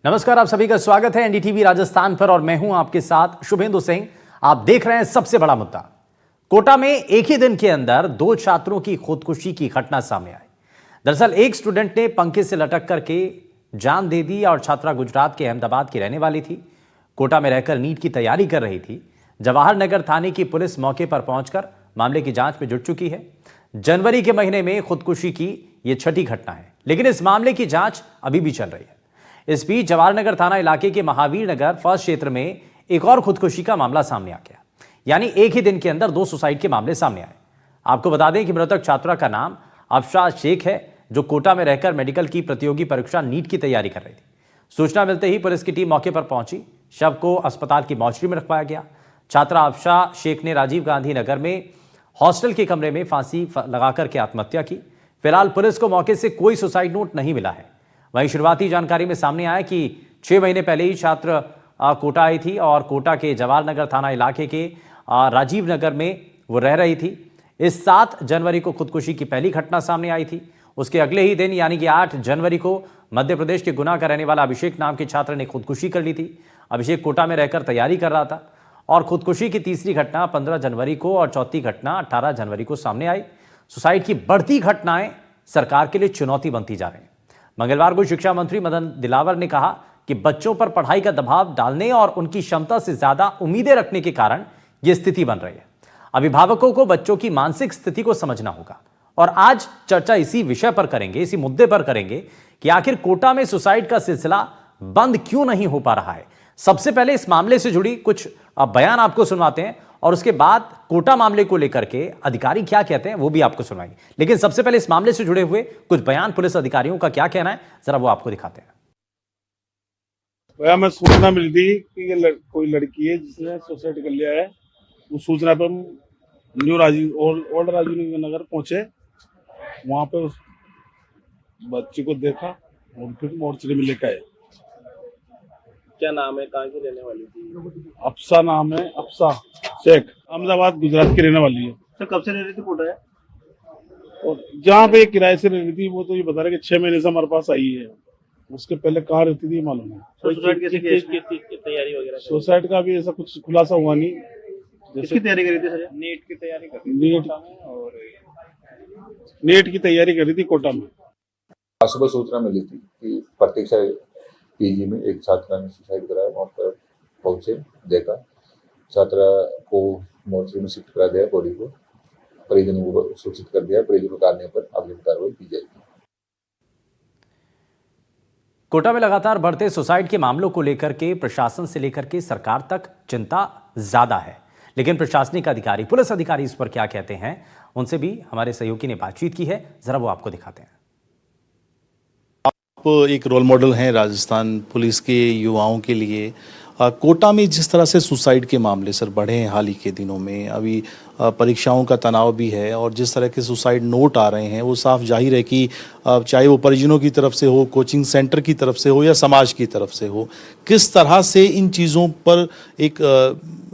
नमस्कार, आप सभी का स्वागत है एनडीटीवी राजस्थान पर और मैं हूं आपके साथ शुभेंदु सिंह। आप देख रहे हैं सबसे बड़ा मुद्दा। कोटा में एक ही दिन के अंदर 2 छात्रों की खुदकुशी की घटना सामने आई। दरअसल एक स्टूडेंट ने पंखे से लटक करके जान दे दी और छात्रा गुजरात के अहमदाबाद की रहने वाली थी। कोटा में रहकर नीट की तैयारी कर रही थी। जवाहर नगर थाने की पुलिस मौके पर पहुंचकर मामले की जांच में जुट चुकी है। जनवरी के महीने में खुदकुशी की यह छठी घटना है, लेकिन इस मामले की जांच अभी भी चल रही है। इस बीच जवाहर नगर थाना इलाके के महावीर नगर फर्स्ट क्षेत्र में एक और खुदकुशी का मामला सामने आ गया। यानी एक ही दिन के अंदर 2 सुसाइड के मामले सामने आए। आपको बता दें कि मृतक छात्रा का नाम अफसा शेख है, जो कोटा में रहकर मेडिकल की प्रतियोगी परीक्षा नीट की तैयारी कर रही थी। सूचना मिलते ही पुलिस की टीम मौके पर पहुंची। शव को अस्पताल की मॉर्चरी में रखवाया गया। छात्रा अफसा शेख ने राजीव गांधी नगर में हॉस्टल के कमरे में फांसी लगाकर के आत्महत्या की। फिलहाल पुलिस को मौके से कोई सुसाइड नोट नहीं मिला है। वहीं शुरुआती जानकारी में सामने आया कि 6 महीने पहले ही छात्र कोटा आई थी और कोटा के जवाहर नगर थाना इलाके के राजीव नगर में वो रह रही थी। इस 7 जनवरी को खुदकुशी की पहली घटना सामने आई थी। उसके अगले ही दिन यानी कि 8 जनवरी को मध्य प्रदेश के गुना का रहने वाला अभिषेक नाम के छात्र ने खुदकुशी कर ली थी। अभिषेक कोटा में रहकर तैयारी कर रहा था और खुदकुशी की तीसरी घटना 15 जनवरी को और चौथी घटना 18 जनवरी को सामने आई। सुसाइड की बढ़ती घटनाएं सरकार के लिए चुनौती बनती जा रही हैं। मंगलवार को शिक्षा मंत्री मदन दिलावर ने कहा कि बच्चों पर पढ़ाई का दबाव डालने और उनकी क्षमता से ज्यादा उम्मीदें रखने के कारण यह स्थिति बन रही है। अभिभावकों को बच्चों की मानसिक स्थिति को समझना होगा और आज चर्चा इसी विषय पर करेंगे, इसी मुद्दे पर करेंगे कि आखिर कोटा में सुसाइड का सिलसिला बंद क्यों नहीं हो पा रहा है। सबसे पहले इस मामले से जुड़ी कुछ बयान आपको सुनवाते हैं और उसके बाद कोटा मामले को लेकर के अधिकारी क्या कहते हैं वो भी आपको सुनाएंगे। लेकिन सबसे पहले इस मामले से जुड़े हुए कुछ बयान पुलिस अधिकारियों का क्या कहना है, जरा वो आपको दिखाते हैं। भैया, मैं सूचना मिली थी कि ये कोई लड़की है जिसने सुसाइड कर लिया है। उस सूचना पर हम न्यू राजीव ओल्ड राजीव नगर पहुंचे। वहां पे उस बच्ची को देखा और फिर मोर्चरी में लेकर आए। क्या नाम है, कहाँ की रहने वाली थी? अफसा नाम है, अफसा शेख, अहमदाबाद गुजरात की रहने वाली है। सर कब से रह रही थी कोटा है? और जहाँ पे किराए से रह रही थी वो तो ये बता रहे कि 6 महीने से हमारे पास आई है। उसके पहले कहाँ रहती थी मालूम है। सुसाइड कैसे की तैयारी वगैरह? सुसाइड का भी ऐसा कुछ खुलासा हुआ नहीं। किसकी तैयारी कर रही थी सर? नीट की तैयारी कर रही थी और नीट की तैयारी कर रही थी कोटा में। आज सुबह सूचना मिली थी कि प्रतीक्षा पीजी में एक छात्रा ने सुसाइड कराया। वहाँ पर पहुंचे, देखा, छात्रा को मोर्चरी में शिफ्ट करा दिया, बॉडी को परिजनों को सूचित कर दिया। परिजनों के आने पर अगली कार्रवाई की जाएगी। कोटा में लगातार बढ़ते सुसाइड के मामलों को लेकर के प्रशासन से लेकर के सरकार तक चिंता ज्यादा है, लेकिन प्रशासनिक अधिकारी, पुलिस अधिकारी इस पर क्या कहते हैं, उनसे भी हमारे सहयोगी ने बातचीत की है। जरा वो आपको दिखाते हैं। आप एक रोल मॉडल हैं राजस्थान पुलिस के युवाओं के लिए। कोटा में जिस तरह से सुसाइड के मामले सर बढ़े हैं हाल ही के दिनों में, अभी परीक्षाओं का तनाव भी है और जिस तरह के सुसाइड नोट आ रहे हैं वो साफ जाहिर है कि चाहे वो परिजनों की तरफ से हो, कोचिंग सेंटर की तरफ से हो या समाज की तरफ से हो, किस तरह से इन चीज़ों पर एक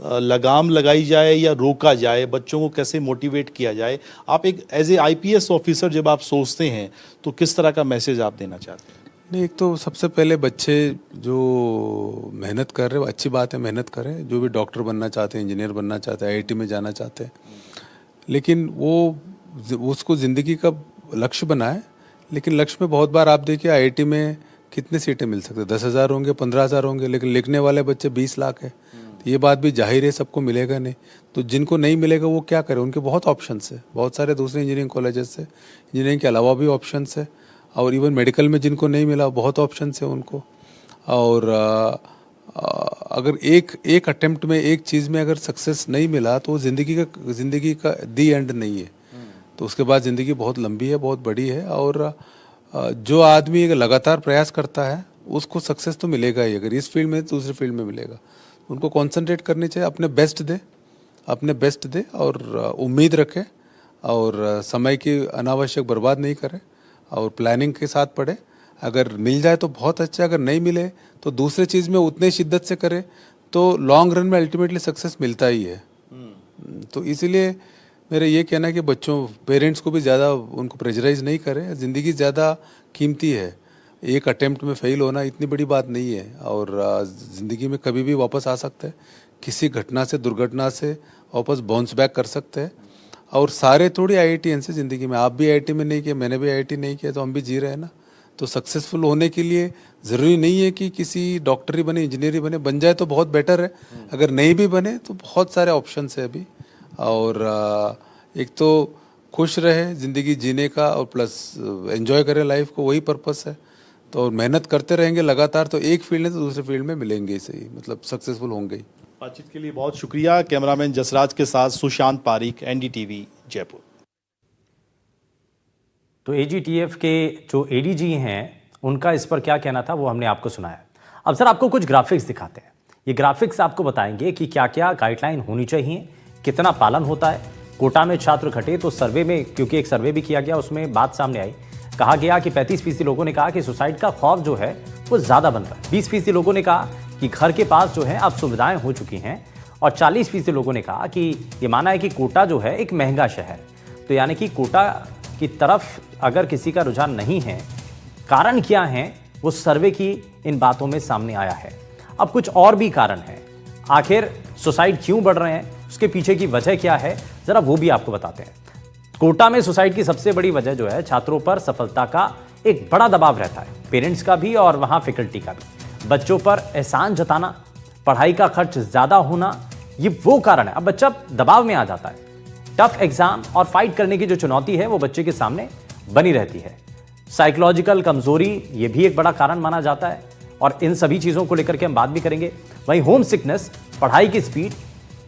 लगाम लगाई जाए या रोका जाए, बच्चों को कैसे मोटिवेट किया जाए। आप एक एज ए IPS ऑफिसर जब आप सोचते हैं तो किस तरह का मैसेज आप देना चाहते हैं? नहीं, एक तो सबसे पहले बच्चे जो मेहनत कर रहे हैं वो अच्छी बात है, मेहनत करें। जो भी डॉक्टर बनना चाहते हैं, इंजीनियर बनना चाहते हैं, IIT में जाना चाहते हैं, लेकिन वो उसको ज़िंदगी का लक्ष्य बनाए। लेकिन लक्ष्य में बहुत बार आप देखिए IIT में कितने सीटें मिल सकते हैं, 10,000 होंगे, 15,000 होंगे, लेकिन लिखने वाले बच्चे 20 लाख है। तो ये बात भी जाहिर है सबको मिलेगा नहीं। तो जिनको नहीं मिलेगा वो क्या करें, उनके बहुत ऑप्शंस है, बहुत सारे दूसरे इंजीनियरिंग कॉलेजेस से, इंजीनियरिंग के अलावा भी ऑप्शंस है। और इवन मेडिकल में जिनको नहीं मिला बहुत ऑप्शन है उनको। और अगर एक अटेम्प्ट में एक चीज़ में अगर सक्सेस नहीं मिला तो वो ज़िंदगी का दी एंड नहीं है। तो उसके बाद ज़िंदगी बहुत लंबी है, बहुत बड़ी है। और जो आदमी लगातार प्रयास करता है उसको सक्सेस तो मिलेगा ही, अगर इस फील्ड में तो दूसरे फील्ड में मिलेगा। उनको कॉन्सेंट्रेट करनी चाहिए, अपने बेस्ट दे और उम्मीद रखे और समय की अनावश्यक बर्बाद नहीं करे और प्लानिंग के साथ पढ़े। अगर मिल जाए तो बहुत अच्छा, अगर नहीं मिले तो दूसरे चीज़ में उतने शिद्दत से करे तो लॉन्ग रन में अल्टीमेटली सक्सेस मिलता ही है। तो इसीलिए मेरा ये कहना है कि बच्चों, पेरेंट्स को भी ज़्यादा उनको प्रेशराइज नहीं करें। ज़िंदगी ज़्यादा कीमती है। एक अटेम्प्ट में फेल होना इतनी बड़ी बात नहीं है, और ज़िंदगी में कभी भी वापस आ सकते हैं, किसी घटना से, दुर्घटना से वापस बाउंस बैक कर सकते हैं। और सारे थोड़ी IITians हैं ज़िंदगी में, आप भी IIT में नहीं किया, मैंने भी IIT नहीं किया, तो हम भी जी रहे हैं ना। तो सक्सेसफुल होने के लिए ज़रूरी नहीं है कि किसी डॉक्टर ही बने, इंजीनियर ही बन जाए तो बहुत बेटर है। अगर नहीं भी बने तो बहुत सारे ऑप्शंस है अभी। और एक तो खुश रहे ज़िंदगी जीने का, और प्लस एंजॉय करें लाइफ को, वही पर्पस है। तो मेहनत करते रहेंगे लगातार, तो एक फील्ड है तो दूसरे फील्ड में मिलेंगे ही सही, मतलब सक्सेसफुल होंगे ही। बातचीत के लिए बहुत शुक्रिया। कैमरामैन जसराज के साथ सुशांत पारीक, NDTV जयपुर। तो AGTF के जो ADG हैं उनका इस पर क्या कहना था वो हमने आपको सुनाया। अब सर आपको कुछ ग्राफिक्स दिखाते हैं। ये ग्राफिक्स आपको बताएंगे कि क्या क्या गाइडलाइन होनी चाहिए, कितना पालन होता है। कोटा में छात्र घटे तो सर्वे में, क्योंकि एक सर्वे भी किया गया, उसमें बात सामने आई, कहा गया कि 35% लोगों ने कहा कि सुसाइड का खौफ जो है वो ज़्यादा बन रहा है। 20% लोगों ने कहा कि घर के पास जो है अब सुविधाएं हो चुकी हैं, और 40% लोगों ने कहा कि ये माना है कि कोटा जो है एक महंगा शहर। तो यानी कि कोटा की तरफ अगर किसी का रुझान नहीं है, कारण क्या है वो सर्वे की इन बातों में सामने आया है। अब कुछ और भी कारण है, आखिर सुसाइड क्यों बढ़ रहे हैं, उसके पीछे की वजह क्या है, जरा वो भी आपको बताते हैं। कोटा में सुसाइड की सबसे बड़ी वजह जो है, छात्रों पर सफलता का एक बड़ा दबाव रहता है, पेरेंट्स का भी और वहां फैकल्टी का भी। बच्चों पर एहसान जताना, पढ़ाई का खर्च ज्यादा होना, ये वो कारण है। अब बच्चा दबाव में आ जाता है, टफ एग्जाम और फाइट करने की जो चुनौती है वो बच्चे के सामने बनी रहती है। साइकोलॉजिकल कमजोरी, ये भी एक बड़ा कारण माना जाता है, और इन सभी चीजों को लेकर के हम बात भी करेंगे। वहीं होम सिकनेस, पढ़ाई की स्पीड,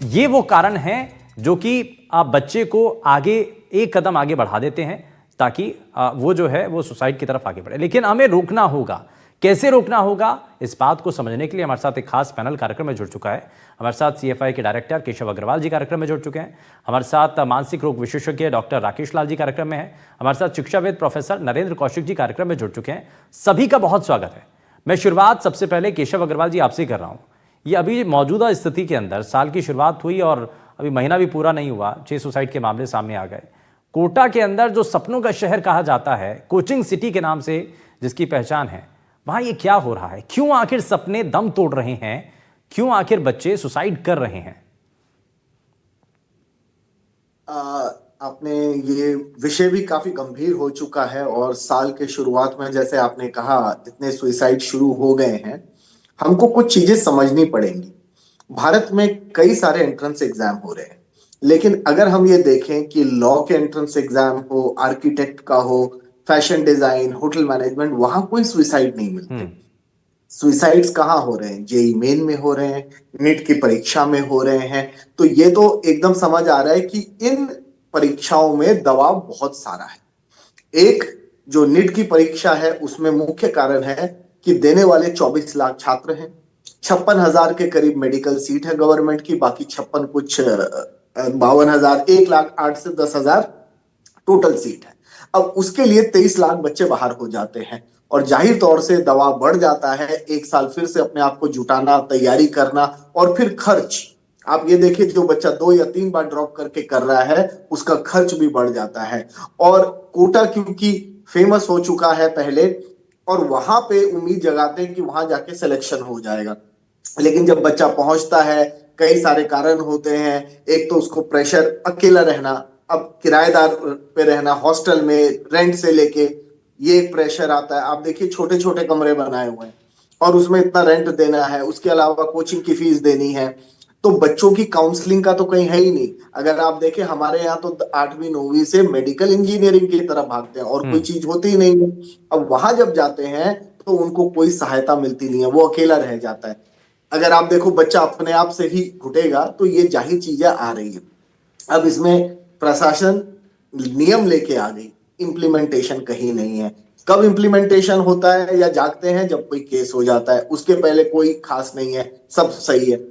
ये वो कारण हैं जो कि आप बच्चे को आगे एक कदम आगे बढ़ा देते हैं, ताकि वो जो है वो सुसाइड की तरफ आगे बढ़े। लेकिन हमें रोकना होगा, कैसे रोकना होगा, इस बात को समझने के लिए हमारे साथ एक खास पैनल कार्यक्रम में जुड़ चुका है। हमारे साथ CFI के डायरेक्टर केशव अग्रवाल जी कार्यक्रम में जुड़ चुके हैं। हमारे साथ मानसिक रोग विशेषज्ञ डॉक्टर राकेश लाल जी कार्यक्रम में हैं। हमारे साथ शिक्षाविद प्रोफेसर नरेंद्र कौशिक जी कार्यक्रम में जुड़ चुके हैं। सभी का बहुत स्वागत है। मैं शुरुआत सबसे पहले केशव अग्रवाल जी आपसे कर रहा हूँ। ये अभी मौजूदा स्थिति के अंदर साल की शुरुआत हुई और अभी महीना भी पूरा नहीं हुआ, 6 सुसाइड के मामले सामने आ गए। कोटा के अंदर जो सपनों का शहर कहा जाता है, कोचिंग सिटी के नाम से जिसकी पहचान है, वहां ये क्या हो रहा है? क्यों आखिर सपने दम तोड़ रहे हैं? क्यों आखिर बच्चे सुसाइड कर रहे हैं? आपने ये विषय भी काफी गंभीर हो चुका है, और साल के शुरुआत में जैसे आपने कहा इतने सुसाइड शुरू हो गए हैं। हमको कुछ चीजें समझनी पड़ेंगी। भारत में कई सारे एंट्रेंस एग्जाम हो रहे हैं, लेकिन अगर हम ये देखें कि लॉ के एंट्रेंस एग्जाम हो, आर्किटेक्ट का हो, फैशन डिजाइन, होटल मैनेजमेंट, वहां कोई सुसाइड नहीं मिलते। सुसाइड्स कहाँ हो रहे हैं? जेईई मेन में हो रहे हैं, नीट की परीक्षा में हो रहे हैं। तो ये तो एकदम समझ आ रहा है कि इन परीक्षाओं में दबाव बहुत सारा है। एक जो नीट की परीक्षा है उसमें मुख्य कारण है कि देने वाले 24 लाख छात्र हैं, 56,000 के करीब मेडिकल सीट है गवर्नमेंट की, बाकी 56 कुछ 52,000, 1,08,000 से 10,000 टोटल सीट है। अब उसके लिए 23 लाख बच्चे बाहर हो जाते हैं, और जाहिर तौर से दबाव बढ़ जाता है। एक साल फिर से अपने आप को जुटाना, तैयारी करना, और फिर खर्च। आप ये देखिए, जो बच्चा 2 या 3 बार ड्रॉप करके कर रहा है उसका खर्च भी बढ़ जाता है। और कोटा क्योंकि फेमस हो चुका है पहले, और वहां पे उम्मीद जगाते हैं कि वहां जाके सिलेक्शन हो जाएगा, लेकिन जब बच्चा पहुंचता है कई सारे कारण होते हैं। एक तो उसको प्रेशर, अकेला रहना, अब किराएदार पे रहना, हॉस्टल में रेंट से लेके ये एक प्रेशर आता है। आप देखिए छोटे छोटे कमरे बनाए हुए हैं और उसमें इतना रेंट देना है, उसके अलावा कोचिंग की फीस देनी है। तो बच्चों की काउंसलिंग का तो कहीं है ही नहीं। अगर आप देखें हमारे यहाँ तो 8वीं 9वीं से मेडिकल इंजीनियरिंग की तरफ भागते हैं और कोई चीज होती ही नहीं है। अब वहां जब जाते हैं तो उनको कोई सहायता मिलती नहीं है, वो अकेला रह जाता है। अगर आप देखो बच्चा अपने आप से ही घुटेगा तो ये जाहिर चीजें आ रही है। अब इसमें प्रशासन नियम लेके आ गई, इम्प्लीमेंटेशन कहीं नहीं है। कब इम्प्लीमेंटेशन होता है या जागते हैं जब कोई केस हो जाता है, उसके पहले कोई खास नहीं है, सब सही है।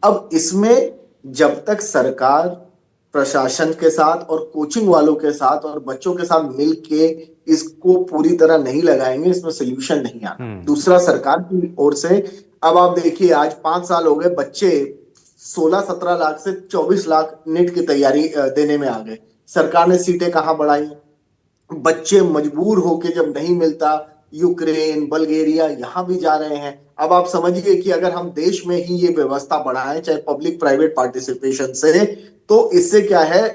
अब इसमें जब तक सरकार प्रशासन के साथ और कोचिंग वालों के साथ और बच्चों के साथ मिलके इसको पूरी तरह नहीं लगाएंगे, इसमें सोल्यूशन नहीं आना। दूसरा, सरकार की ओर से अब आप देखिए आज 5 साल हो गए, बच्चे 16-17 लाख से 24 लाख नीट की तैयारी देने में आ गए। सरकार ने सीटें कहां बढ़ाई? बच्चे मजबूर होके जब नहीं मिलता यूक्रेन, बल्गेरिया यहाँ भी जा रहे हैं। अब आप समझिए कि अगर हम देश में ही ये व्यवस्था बढ़ाएं, चाहे पब्लिक प्राइवेट पार्टिसिपेशन से, तो इससे क्या है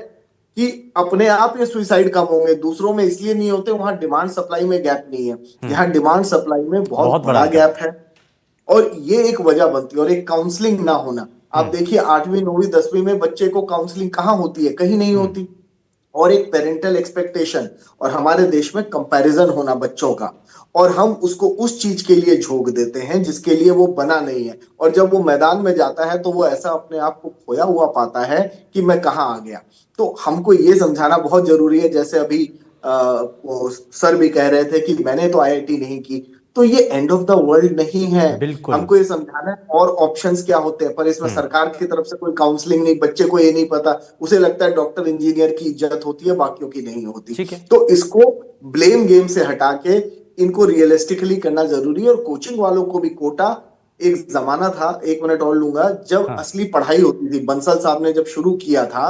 कि अपने आप ये सुइसाइड कम होंगे। दूसरों में इसलिए नहीं होते, वहां डिमांड सप्लाई में गैप नहीं है, यहाँ डिमांड सप्लाई में बहुत बहुत बड़ा बड़ा अंतर गैप है। और ये एक वजह बनती है। और एक काउंसलिंग ना होना, आप देखिए 8वीं 9वीं 10वीं में बच्चे को काउंसलिंग कहाँ होती है, कहीं नहीं होती। और एक पेरेंटल एक्सपेक्टेशन और हमारे देश में कंपैरिजन होना बच्चों का, और हम उसको उस चीज के लिए झोंक देते हैं जिसके लिए वो बना नहीं है। और जब वो मैदान में जाता है तो वो ऐसा अपने आप को खोया हुआ पाता है कि मैं कहाँ आ गया। तो हमको ये समझाना बहुत जरूरी है। जैसे अभी वो सर भी कह रहे थे कि मैंने तो आईआईटी नहीं की, तो ये एंड ऑफ द वर्ल्ड नहीं है। बिल्कुल। हमको ये समझाना है और ऑप्शंस क्या होते हैं, पर इसमें सरकार की तरफ से कोई काउंसलिंग नहीं। बच्चे को ये नहीं पता, उसे लगता है डॉक्टर इंजीनियर की इज्जत होती है, बाकियों की नहीं होती। ठीक है। तो इसको ब्लेम गेम से हटा के इनको रियलिस्टिकली करना जरूरी है। और कोचिंग वालों को भी कोटा, एक जमाना था, 1 मिनट और लूंगा, जब असली पढ़ाई होती थी। बंसल साहब ने जब शुरू किया था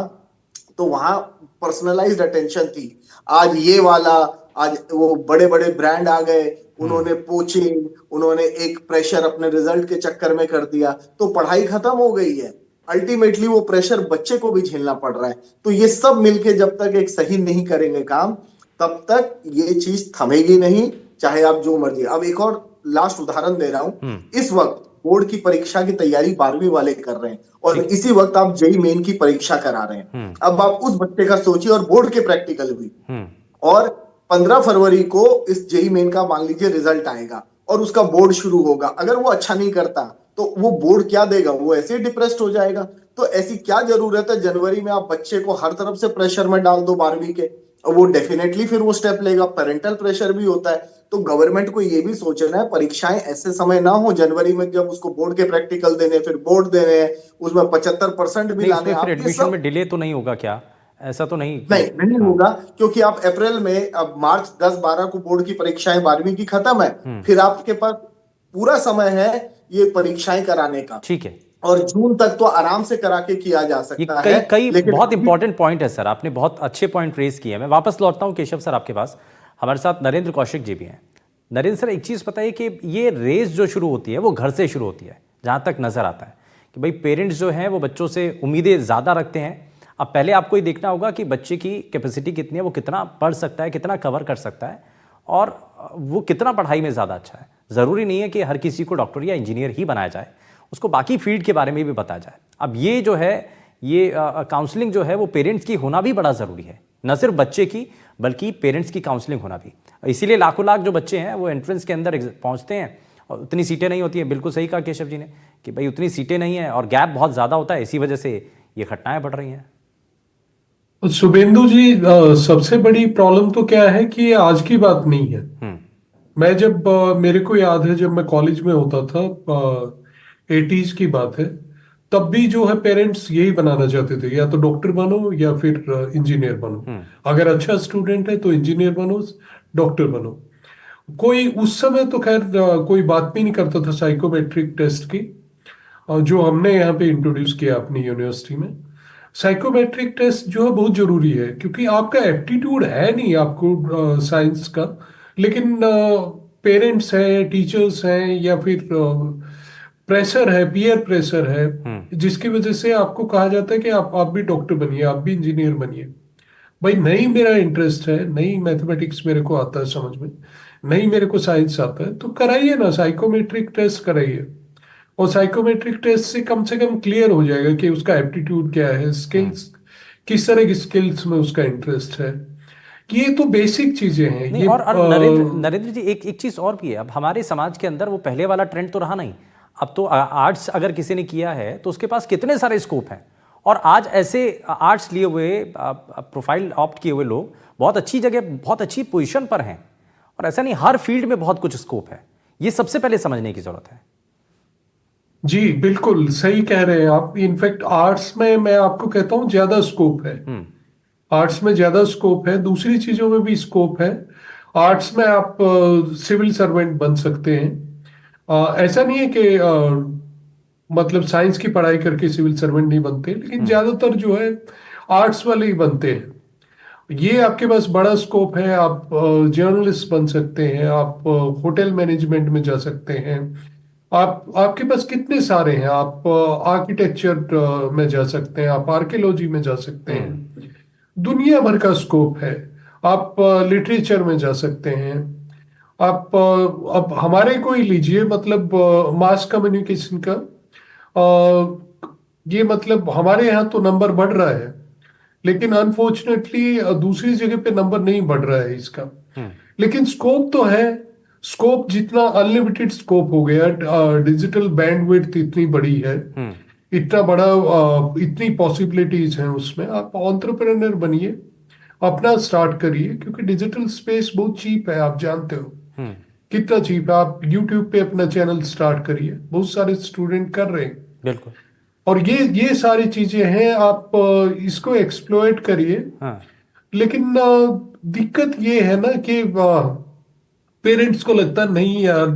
तो वहां पर्सनलाइज्ड अटेंशन थी। आज ये वाला, आज वो बड़े बड़े ब्रांड आ गए, उन्होंने कोचिंग, उन्होंने एक प्रेशर अपने रिजल्ट के चक्कर में कर दिया, तो पढ़ाई खत्म हो गई है। अल्टीमेटली वो प्रेशर बच्चे को भी झेलना पड़ रहा है। तो ये सब मिलके जब तक एक सही नहीं करेंगे काम, तब तक ये चीज थमेगी नहीं, चाहे आप जो मर्जी। अब एक और लास्ट उदाहरण दे रहा हूं। इस वक्त बोर्ड की परीक्षा की तैयारी 12वीं वाले कर रहे हैं, और इसी वक्त आप जेई मेन की परीक्षा करा रहे हैं। अब आप उस बच्चे का सोचिए, और बोर्ड के प्रैक्टिकल भी, और 15 फरवरी को इस जेई मेन का मान लीजिए रिजल्ट आएगा और उसका बोर्ड शुरू होगा। अगर वो अच्छा नहीं करता तो वो बोर्ड क्या देगा, वो ऐसे ही डिप्रेस्ड हो जाएगा। तो ऐसी क्या जरूरत है जनवरी में आप बच्चे को हर तरफ से प्रेशर में डाल दो 12वीं के, और वो डेफिनेटली फिर वो स्टेप लेगा। पेरेंटल प्रेशर भी होता है। तो गवर्नमेंट को ये भी सोचना है, परीक्षाएं ऐसे समय ना हो जनवरी में जब उसको बोर्ड के प्रैक्टिकल देने, फिर बोर्ड देने, उसमें 75% भी नहीं, लाने। उसमें फिर आप ये एडमिशन सब में डिले तो नहीं होगा क्या? ऐसा तो नहीं? नहीं होगा, क्योंकि आप अप्रैल में, अब मार्च 10-12 को बोर्ड की परीक्षाएं 12वीं की खत्म है, फिर आपके पास पूरा समय है ये परीक्षाएं कराने का। ठीक है। और जून तक तो आराम से करा के किया जा ये सकता कई है। कई लेकिन बहुत इंपॉर्टेंट पॉइंट है सर, आपने बहुत अच्छे पॉइंट रेज किए हैं। मैं वापस लौटता हूं केशव सर आपके पास। हमारे साथ नरेंद्र कौशिक जी भी हैं। नरेंद्र सर, एक चीज बताइए कि ये रेस जो शुरू होती है वो घर से शुरू होती है, जहां तक नजर आता है कि भाई पेरेंट्स जो हैं वो बच्चों से उम्मीदें ज्यादा रखते हैं। अब पहले आपको ये देखना होगा कि बच्चे की कैपेसिटी कितनी है, वो कितना पढ़ सकता है, कितना कवर कर सकता है, और वो कितना पढ़ाई में ज़्यादा अच्छा है। ज़रूरी नहीं है कि हर किसी को डॉक्टर या इंजीनियर ही बनाया जाए, उसको बाकी फील्ड के बारे में भी बताया जाए। अब ये जो है, ये काउंसलिंग जो है वो पेरेंट्स की होना भी बड़ा ज़रूरी है, न सिर्फ बच्चे की बल्कि पेरेंट्स की काउंसलिंग होना भी। इसीलिए लाखों लाख जो बच्चे हैं वो एंट्रेंस के अंदर पहुँचते हैं और उतनी सीटें नहीं होती हैं। बिल्कुल सही कहा केशव जी ने कि भाई उतनी सीटें नहीं हैं और गैप बहुत ज़्यादा होता है, इसी वजह से ये घटनाएं बढ़ रही हैं। शुभेंदु जी, सबसे बड़ी प्रॉब्लम तो क्या है कि ये आज की बात नहीं है। मैं जब मेरे को याद है जब मैं कॉलेज में होता था, 80s की बात है, तब भी जो है पेरेंट्स यही बनाना चाहते थे, या तो डॉक्टर बनो या फिर इंजीनियर बनो। अगर अच्छा स्टूडेंट है तो इंजीनियर बनो, डॉक्टर बनो। कोई उस समय तो खैर कोई बात भी नहीं करता था साइकोमेट्रिक टेस्ट की, जो हमने यहाँ पे इंट्रोड्यूस किया अपनी यूनिवर्सिटी में। साइकोमेट्रिक टेस्ट जो है बहुत जरूरी है, क्योंकि आपका एप्टीट्यूड है नहीं आपको साइंस का, लेकिन पेरेंट्स हैं, टीचर्स हैं, या फिर प्रेशर है, पीयर प्रेशर है, जिसकी वजह से आपको कहा जाता है कि आप भी डॉक्टर बनिए, आप भी इंजीनियर बनिए। भाई नहीं, मेरा इंटरेस्ट है, नहीं मैथमेटिक्स मेरे को आता है समझ में, नहीं मेरे को साइंस आता है, तो कराइए ना, साइकोमेट्रिक टेस्ट कराइए। और साइकोमेट्रिक टेस्ट से कम क्लियर हो जाएगा कि उसका एप्टीट्यूड क्या है, स्किल्स किस तरह की स्किल्स में उसका इंटरेस्ट है। कि ये तो बेसिक चीजें हैं। नहीं, ये और नरेंद्र जी, एक चीज और भी है। अब हमारे समाज के अंदर वो पहले वाला ट्रेंड तो रहा नहीं। अब तो आर्ट्स अगर किसी ने किया है तो उसके पास कितने सारे स्कोप हैं, और आज ऐसे आर्ट्स लिए हुए, प्रोफाइल ऑप्ट किए हुए लोग बहुत अच्छी जगह, बहुत अच्छी पोजीशन पर हैं। और ऐसा नहीं, हर फील्ड में बहुत कुछ स्कोप है। ये सबसे पहले समझने की जरूरत है। जी बिल्कुल सही कह रहे हैं आप। इनफैक्ट आर्ट्स में मैं आपको कहता हूं ज्यादा स्कोप है। आर्ट्स में ज्यादा स्कोप है, दूसरी चीजों में भी स्कोप है। आर्ट्स में आप सिविल सर्वेंट बन सकते हैं। ऐसा नहीं है कि मतलब साइंस की पढ़ाई करके सिविल सर्वेंट नहीं बनते, लेकिन ज्यादातर जो है आर्ट्स वाले ही बनते हैं। ये आपके पास बड़ा स्कोप है। आप जर्नलिस्ट बन सकते हैं, आप होटल मैनेजमेंट में जा सकते हैं, आपके पास कितने सारे हैं। आप आर्किटेक्चर में जा सकते हैं, आप आर्कियोलॉजी में जा सकते हैं, दुनिया भर का स्कोप है। आप लिटरेचर में जा सकते हैं। आप अब हमारे को ही लीजिए, मतलब मास कम्युनिकेशन का ये मतलब हमारे यहाँ तो नंबर बढ़ रहा है, लेकिन अनफॉर्चुनेटली दूसरी जगह पे नंबर नहीं बढ़ रहा है इसका। लेकिन स्कोप तो है। स्कोप जितना अनलिमिटेड स्कोप हो गया, डिजिटल बैंडविड्थ इतनी बड़ी है, इतना बड़ा इतनी पॉसिबिलिटीज हैं उसमें। आप एंटरप्रेन्योर बनिए, अपना स्टार्ट करिए, क्योंकि डिजिटल स्पेस बहुत चीप है, आप जानते हो कितना चीप है। आप यूट्यूब पे अपना चैनल स्टार्ट करिए, बहुत सारे स्टूडेंट कर रहे हैं। बिल्कुल। और ये सारी चीजें हैं, आप इसको एक्सप्लॉइट करिए। हाँ। लेकिन दिक्कत ये है ना कि पेरेंट्स को लगता नहीं यार,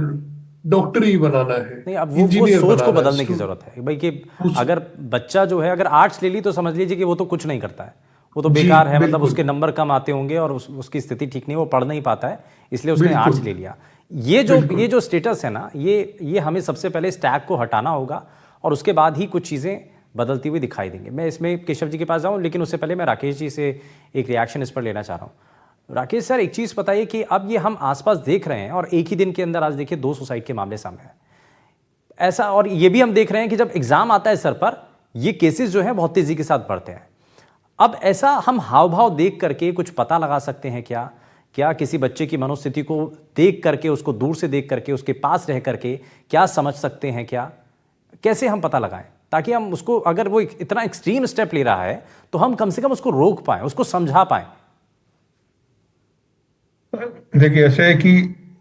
डॉक्टर ही बनाना है, नहीं, अब वो इंजीनियर सोच को बनाना है। बदलने की जरूरत है भाई, कि अगर बच्चा जो है, अगर आर्ट्स ले ली तो समझ लीजिए कि वो तो कुछ नहीं करता है, वो तो जी, बेकार है, मतलब बिल्कुल। उसके नंबर कम आते होंगे और उसकी स्थिति ठीक नहीं, वो पढ़ नहीं पाता है, इसलिए उसने बिल्कुल। आर्ट्स ले लिया। ये जो स्टेटस है ना, ये हमें सबसे पहले इस टैग को हटाना होगा, और उसके बाद ही कुछ चीज़ें बदलती हुई दिखाई देंगे। मैं इसमें केशव जी के पास जाऊँ, लेकिन उससे पहले मैं राकेश जी से एक रिएक्शन इस पर लेना चाह रहा हूँ। राकेश सर, एक चीज़ बताइए कि अब ये हम आसपास देख रहे हैं, और एक ही दिन के अंदर आज देखिए 2 सुसाइड के मामले सामने आए ऐसा, और ये भी हम देख रहे हैं कि जब एग्जाम आता है सर पर, ये केसेस जो हैं बहुत तेजी के साथ बढ़ते हैं। अब ऐसा हम हाव भाव देख करके कुछ पता लगा सकते हैं क्या? क्या किसी बच्चे की मनोस्थिति को देख करके, उसको दूर से देख करके, उसके पास रह करके क्या समझ सकते हैं क्या? कैसे हम पता लगाएं ताकि हम उसको, अगर वो इतना एक्सट्रीम स्टेप ले रहा है तो हम कम से कम उसको रोक पाएं, उसको समझा पाएं? देखिए, ऐसे है कि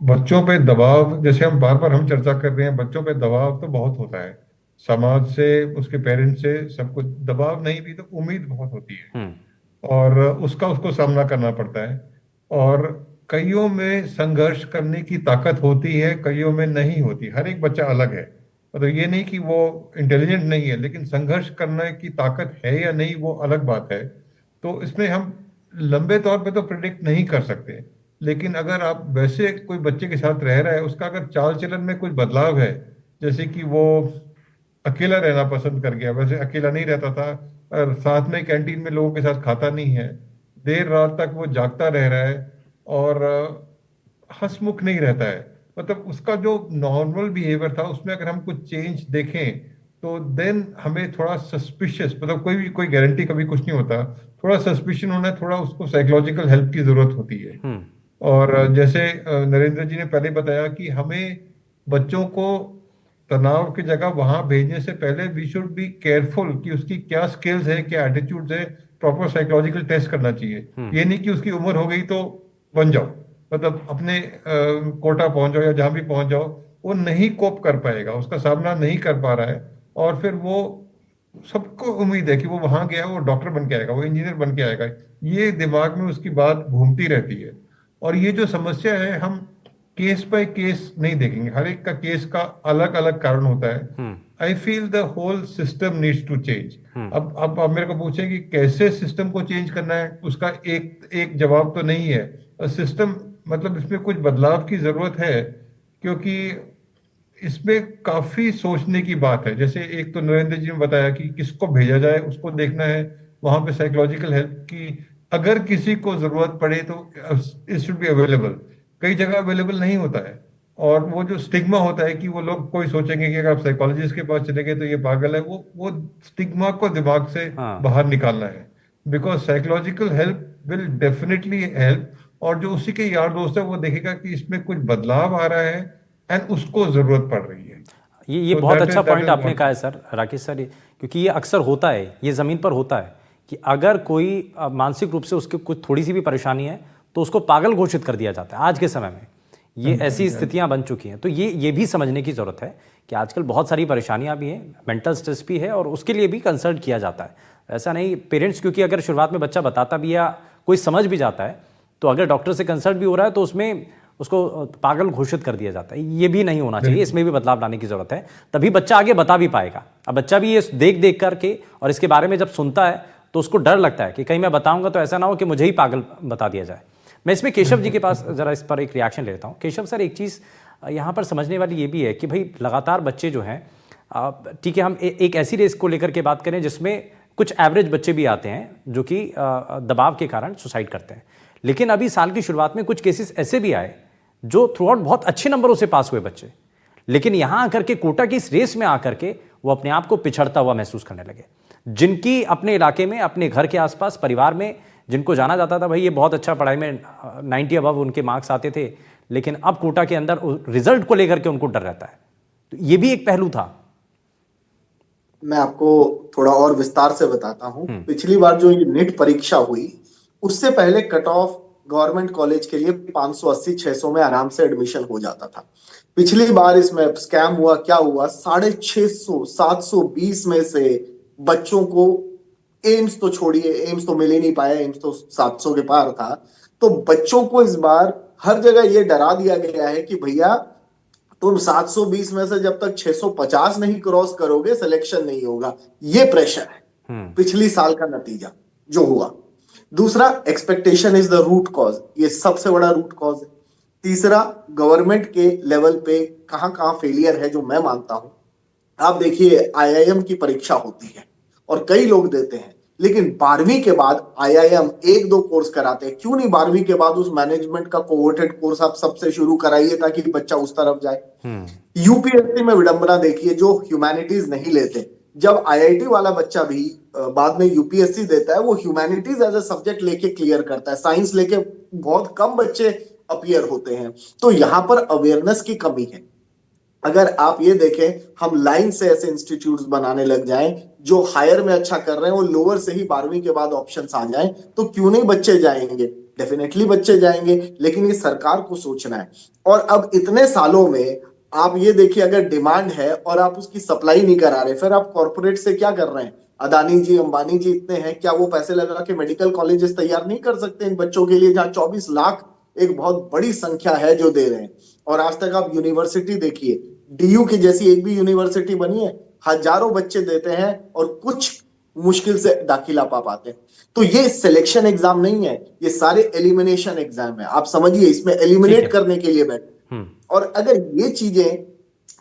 बच्चों पे दबाव, जैसे हम बार बार हम चर्चा कर रहे हैं, बच्चों पे दबाव तो बहुत होता है, समाज से, उसके पेरेंट्स से, सब कुछ दबाव नहीं भी तो उम्मीद बहुत होती है, और उसका उसको सामना करना पड़ता है। और कईयों में संघर्ष करने की ताकत होती है, कईयों में नहीं होती। हर एक बच्चा अलग है, मतलब ये नहीं कि वो इंटेलिजेंट नहीं है, लेकिन संघर्ष करने की ताकत है या नहीं वो अलग बात है। तो इसमें हम लंबे तौर पे तो प्रिडिक्ट नहीं कर सकते, लेकिन अगर आप वैसे कोई बच्चे के साथ रह रहा है, उसका अगर चाल चलन में कुछ बदलाव है, जैसे कि वो अकेला रहना पसंद कर गया, वैसे अकेला नहीं रहता था, और साथ में कैंटीन में लोगों के साथ खाता नहीं है, देर रात तक वो जागता रह रहा है, और हंसमुख नहीं रहता है, मतलब उसका जो नॉर्मल बिहेवियर था उसमें अगर हम कुछ चेंज देखें तो देन हमें थोड़ा सस्पिशियस, मतलब कोई गारंटी कभी कुछ नहीं होता, थोड़ा सस्पिशन होना, थोड़ा उसको साइकोलॉजिकल हेल्प की जरूरत होती है। और जैसे नरेंद्र जी ने पहले बताया कि हमें बच्चों को तनाव की जगह वहां भेजने से पहले वी शुड बी केयरफुल कि उसकी क्या स्किल्स है, क्या एटीट्यूड्स है, प्रॉपर साइकोलॉजिकल टेस्ट करना चाहिए। ये नहीं कि उसकी उम्र हो गई तो बन जाओ, मतलब अपने कोटा पहुंच जाओ या जहां भी पहुंच जाओ, वो नहीं कोप कर पाएगा, उसका सामना नहीं कर पा रहा है, और फिर वो, सबको उम्मीद है कि वो वहां गया, वो डॉक्टर बन के आएगा, वो इंजीनियर बन के आएगा, ये दिमाग में उसकी बात घूमती रहती है। और ये जो समस्या है, हम केस बाय केस नहीं देखेंगे, हर एक का केस का अलग अलग कारण होता है। I feel the whole system needs to change. अब आप मेरे को पूछे कि कैसे सिस्टम को चेंज करना है, उसका एक जवाब तो नहीं है। सिस्टम मतलब इसमें कुछ बदलाव की जरूरत है, क्योंकि इसमें काफी सोचने की बात है। जैसे एक तो नरेंद्र जी ने बताया कि किसको भेजा जाए, उसको देखना है, वहां पे साइकोलॉजिकल हेल्प की अगर किसी को जरूरत पड़े तो इट शुड बी अवेलेबल। कई जगह अवेलेबल नहीं होता है, और वो जो स्टिग्मा होता है कि वो लोग कोई सोचेंगे कि अगर आप साइकोलॉजिस्ट के पास चले गए तो ये पागल है, वो स्टिग्मा को दिमाग से बाहर निकालना है, because psychological help will definitely help, और जो उसी के यार दोस्त है वो देखेगा कि इसमें कुछ बदलाव आ रहा है एंड उसको जरूरत पड़ रही है। ये So बहुत that अच्छा is पॉइंट आपने what- कहा है सर, राकेश सर, क्योंकि ये अक्सर होता है, ये ज़मीन पर होता है कि अगर कोई मानसिक रूप से उसके कुछ थोड़ी सी भी परेशानी है तो उसको पागल घोषित कर दिया जाता है। आज के समय में ये ऐसी स्थितियां बन चुकी हैं। तो ये भी समझने की ज़रूरत है कि आजकल बहुत सारी परेशानियां भी हैं, मेंटल स्ट्रेस भी है, और उसके लिए भी कंसल्ट किया जाता है। ऐसा नहीं, पेरेंट्स, क्योंकि अगर शुरुआत में बच्चा बताता भी या कोई समझ भी जाता है तो अगर डॉक्टर से कंसल्ट भी हो रहा है तो उसमें उसको पागल घोषित कर दिया जाता है। ये भी नहीं होना चाहिए, इसमें भी बदलाव लाने की जरूरत है, तभी बच्चा आगे बता भी पाएगा। अब बच्चा भी ये देख करके और इसके बारे में जब सुनता है तो उसको डर लगता है कि कहीं मैं बताऊंगा तो ऐसा ना हो कि मुझे ही पागल बता दिया जाए। मैं इसमें केशव जी के पास जरा इस पर एक रिएक्शन ले लेता हूँ। केशव सर, एक चीज़ यहाँ पर समझने वाली ये भी है कि भाई लगातार बच्चे जो हैं, ठीक है, हम एक ऐसी रेस को लेकर के बात करें जिसमें कुछ एवरेज बच्चे भी आते हैं जो कि दबाव के कारण सुसाइड करते हैं, लेकिन अभी साल की शुरुआत में कुछ केसेस ऐसे भी आए जो थ्रू आउट बहुत अच्छे नंबरों से पास हुए बच्चे, लेकिन यहां आकर के कोटा की इस रेस में आकर के वो अपने आप को पिछड़ता हुआ महसूस करने लगे। जिनकी अपने इलाके में, अपने घर के आसपास, परिवार में जिनको जाना जाता था भाई ये बहुत अच्छा पढ़ाई में 90 अबव उनके मार्क्स आते थे, लेकिन अब कोटा के अंदर रिजल्ट को लेकर के उनको डर रहता है। तो ये भी एक पहलू था। मैं आपको थोड़ा और विस्तार से बताता हूं। पिछली बार जो ये नीट परीक्षा हुई, उससे पहले कट ऑफ गवर्नमेंट कॉलेज के लिए 580-600 में आराम से एडमिशन हो जाता था। पिछली बार इसमें स्कैम हुआ, क्या हुआ, 650 720 में से बच्चों को, एम्स तो छोड़िए, एम्स तो मिल ही नहीं पाया, एम्स तो 700 के पार था, तो बच्चों को इस बार हर जगह ये डरा दिया गया है कि भैया तुम 720 में से जब तक 650 नहीं क्रॉस करोगे सिलेक्शन नहीं होगा। ये प्रेशर है पिछली साल का नतीजा जो हुआ। दूसरा, expectation is the root cause, ये सबसे बड़ा रूट कॉज है। तीसरा, गवर्नमेंट के लेवल पे कहां कहां फेलियर है जो मैं मानता हूं। आप देखिए, आईआईएम की परीक्षा होती है और कई लोग देते हैं, लेकिन 12वीं के बाद आईआईएम 1-2 कोर्स कराते हैं। क्यों नहीं 12वीं के बाद उस मैनेजमेंट का कोवोटेड कोर्स आप सबसे शुरू कराइए ताकि बच्चा उस तरफ जाए। यूपीएससी में विडंबना देखिए, जो ह्यूमैनिटीज नहीं लेते, जब आईआईटी वाला बच्चा भी बाद में यूपीएससी देता है, वो ह्यूमैनिटीज एज ए सब्जेक्ट लेके क्लियर करता है, साइंस लेके बहुत कम बच्चे अपीयर होते हैं। तो यहां पर अवेयरनेस की कमी है। अगर आप ये देखें, हम लाइन से ऐसे इंस्टीट्यूट्स बनाने लग जाएं जो हायर में अच्छा कर रहे हैं, वो लोअर से ही 12वीं के बाद ऑप्शंस आ जाएं, तो क्यों नहीं बच्चे जाएंगे? डेफिनेटली बच्चे जाएंगे, लेकिन ये सरकार को सोचना है। और अब इतने सालों में आप ये देखिए, अगर डिमांड है और आप उसकी सप्लाई नहीं करा रहे, फिर आप कॉर्पोरेट से क्या कर रहे हैं? अदानी जी, अंबानी जी इतने हैं, क्या वो पैसे लगा के मेडिकल कॉलेजेस तैयार नहीं कर सकते इन बच्चों के लिए, जहां 24 लाख एक बहुत बड़ी संख्या है जो दे रहे हैं? और आज तक आप यूनिवर्सिटी देखिए, डीयू की जैसी एक भी यूनिवर्सिटी बनी है? हजारों बच्चे देते हैं और कुछ मुश्किल से दाखिला पा पाते हैं। तो ये सिलेक्शन एग्जाम नहीं है, ये सारे एलिमिनेशन एग्जाम है। आप समझिए, इसमें एलिमिनेट करने के लिए बैठे। और अगर ये चीजें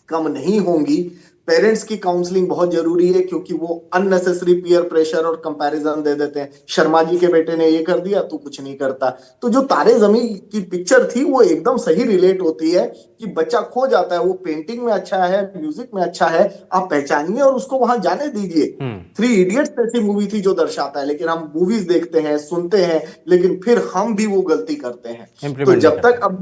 कम नहीं होंगी, पेरेंट्स की काउंसलिंग बहुत जरूरी है, क्योंकि वो अननेसेसरी पीयर प्रेशर और कंपैरिजन दे देते हैं। शर्मा जी के बेटे ने ये कर दिया, तू कुछ नहीं करता। तो जो तारे जमीन की पिक्चर थी वो एकदम सही रिलेट होती है कि बच्चा खो जाता है, वो पेंटिंग में अच्छा है, म्यूजिक में अच्छा है, आप पहचानिए और उसको वहां जाने दीजिए। 3 इडियट्स ऐसी मूवी थी जो दर्शाता है, लेकिन हम मूवीज देखते हैं, सुनते हैं, लेकिन फिर हम भी वो गलती करते हैं। तो जब तक अब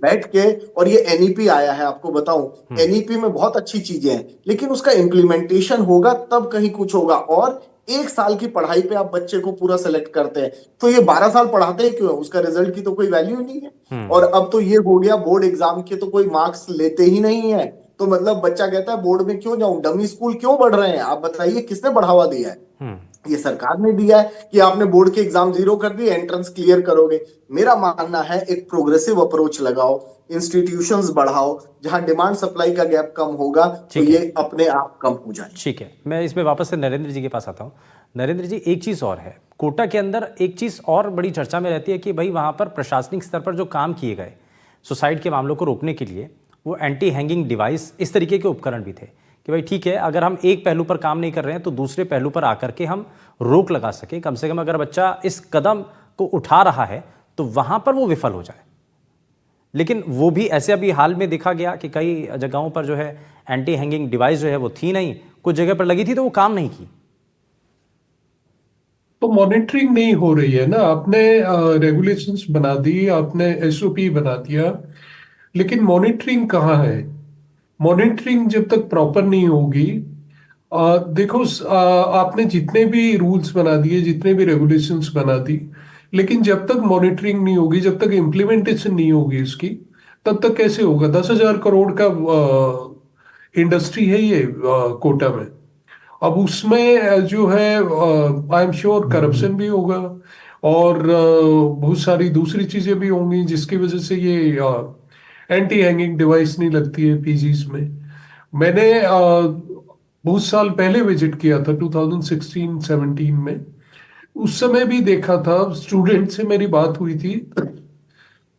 बैठ के, और ये एनईपी आया है, आपको बताऊं, एनईपी में बहुत अच्छी चीजें हैं, लेकिन उसका इम्प्लीमेंटेशन होगा तब कहीं कुछ होगा। और 1 साल की पढ़ाई पे आप बच्चे को पूरा सेलेक्ट करते हैं, तो ये 12 साल पढ़ाते हैं क्यों? उसका रिजल्ट की तो कोई वैल्यू नहीं है। और अब तो ये हो गया, बोर्ड एग्जाम के तो कोई मार्क्स लेते ही नहीं है। तो मतलब बच्चा कहता है बोर्ड में क्यों जाऊं, डमी स्कूल क्यों बढ़ रहे हैं? आप बताइए, किसने बढ़ावा दिया है? ये सरकार ने दिया है कि आपने बोर्ड के एग्जाम 0 कर दिए, एंट्रेंस क्लियर करोगे। मेरा मानना है एक प्रोग्रेसिव अप्रोच लगाओ, इंस्टीट्यूशंस बढ़ाओ, जहां डिमांड सप्लाई का गैप कम होगा तो ये अपने आप कम हो जाए। ठीक है, मैं इसमें वापस से नरेंद्र जी के पास आता हूं। नरेंद्र जी, एक चीज़ और है, कोटा के अंदर एक चीज़ और बड़ी चर्चा में रहती है कि भाई वहां पर प्रशासनिक स्तर पर जो काम किए गए सुसाइड के मामलों को रोकने के लिए, वो एंटी हैंगिंग डिवाइस, इस तरीके के उपकरण भी थे कि भाई ठीक है, अगर हम एक पहलू पर काम नहीं कर रहे हैं तो दूसरे पहलू पर आकर के हम रोक लगा सके। कम से कम अगर बच्चा इस कदम को उठा रहा है तो वहां पर वो विफल हो जाए। लेकिन वो भी ऐसे अभी हाल में देखा गया कि कई जगहों पर जो है एंटी हैंगिंग डिवाइस जो है वो थी नहीं, कुछ जगह पर लगी थी तो वो काम नहीं की। तो मॉनिटरिंग नहीं हो रही है ना। आपने रेगुलेशंस बना दी, आपने एसओपी बना दिया, लेकिन मॉनिटरिंग कहाँ है? मॉनिटरिंग जब तक प्रॉपर नहीं होगी, देखो, आपने जितने भी रूल्स बना दिए, जितने भी रेगुलेशंस बना दी, लेकिन जब तक मॉनिटरिंग नहीं होगी, जब तक इम्प्लीमेंटेशन नहीं होगी इसकी, तब तक कैसे होगा? 10,000 करोड़ का इंडस्ट्री है ये कोटा में। अब उसमें जो है, आई एम श्योर करप्शन भी होगा और बहुत सारी दूसरी चीजें भी होंगी जिसकी वजह से ये एंटी हैंगिंग डिवाइस नहीं लगती है पीजीज में। मैंने बहुत साल पहले विजिट किया था 2016-17 में, उस समय भी देखा था, स्टूडेंट से मेरी बात हुई थी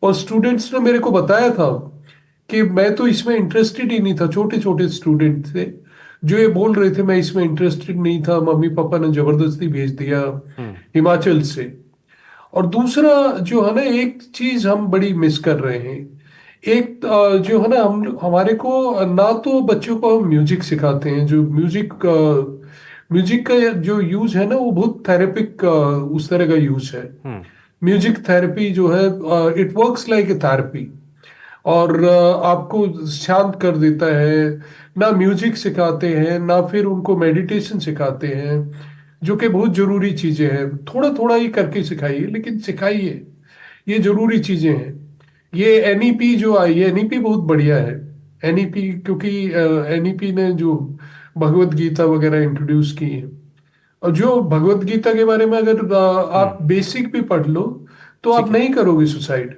और स्टूडेंट्स ने मेरे को बताया था कि मैं तो इसमें इंटरेस्टेड ही नहीं था। छोटे छोटे स्टूडेंट थे जो ये बोल रहे थे मैं इसमें इंटरेस्टेड नहीं था, मम्मी पापा ने जबरदस्ती भेज दिया हिमाचल से। और दूसरा जो है ना, एक चीज हम बड़ी मिस कर रहे हैं। एक जो है ना, हम हमारे को ना तो बच्चों को हम म्यूजिक सिखाते हैं, जो म्यूजिक का जो यूज है ना वो बहुत थेरेपिक उस तरह का यूज है। म्यूजिक थेरेपी जो है, it works like a therapy और आपको शांत कर देता है। ना म्यूजिक सिखाते हैं ना फिर उनको मेडिटेशन सिखाते हैं, जो कि बहुत जरूरी चीजें हैं। थोड़ा थोड़ा ही करके सिखाइए लेकिन सिखाइए, ये जरूरी चीजें हैं। ये एनईपी जो आई है, एनईपी बहुत बढ़िया है। एनईपी क्योंकि एनईपी ने जो भगवत गीता वगैरह इंट्रोड्यूस की है, और जो भगवत गीता के बारे में अगर आप बेसिक भी पढ़ लो तो आप नहीं करोगे सुसाइड,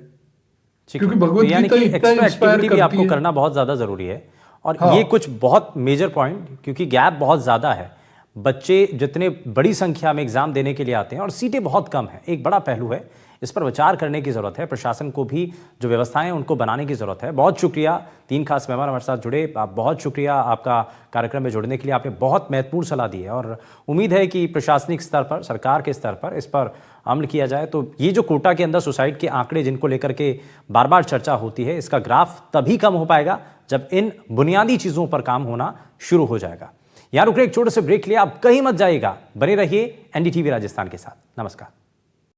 ठीक क्योंकि है। तो भगवत यानी गीता कि इतना एक्स्ट्रा इंस्पायर एक्टिविटी भी करती आपको है। करना बहुत ज्यादा जरूरी है। और हाँ। ये कुछ बहुत मेजर पॉइंट, क्योंकि गैप बहुत ज्यादा है। बच्चे जितने बड़ी संख्या में एग्जाम देने के लिए आते हैं और सीटें बहुत कम है, एक बड़ा पहलू है। इस पर विचार करने की जरूरत है। प्रशासन को भी जो व्यवस्थाएं हैं उनको बनाने की जरूरत है। बहुत शुक्रिया, 3 खास मेहमान हमारे साथ जुड़े। बहुत शुक्रिया आपका कार्यक्रम में जुड़ने के लिए। आपने बहुत महत्वपूर्ण सलाह दी है और उम्मीद है कि प्रशासनिक स्तर पर, सरकार के स्तर पर इस पर अमल किया जाए तो ये जो कोटा के अंदर सुसाइड के आंकड़े जिनको लेकर के बार बार चर्चा होती है, इसका ग्राफ तभी कम हो पाएगा जब इन बुनियादी चीजों पर काम होना शुरू हो जाएगा। यहां रुक रहे एक छोटे से ब्रेक लिया, आप कहीं मत जाइएगा, बने रहिए एनडीटीवी राजस्थान के साथ। नमस्कार।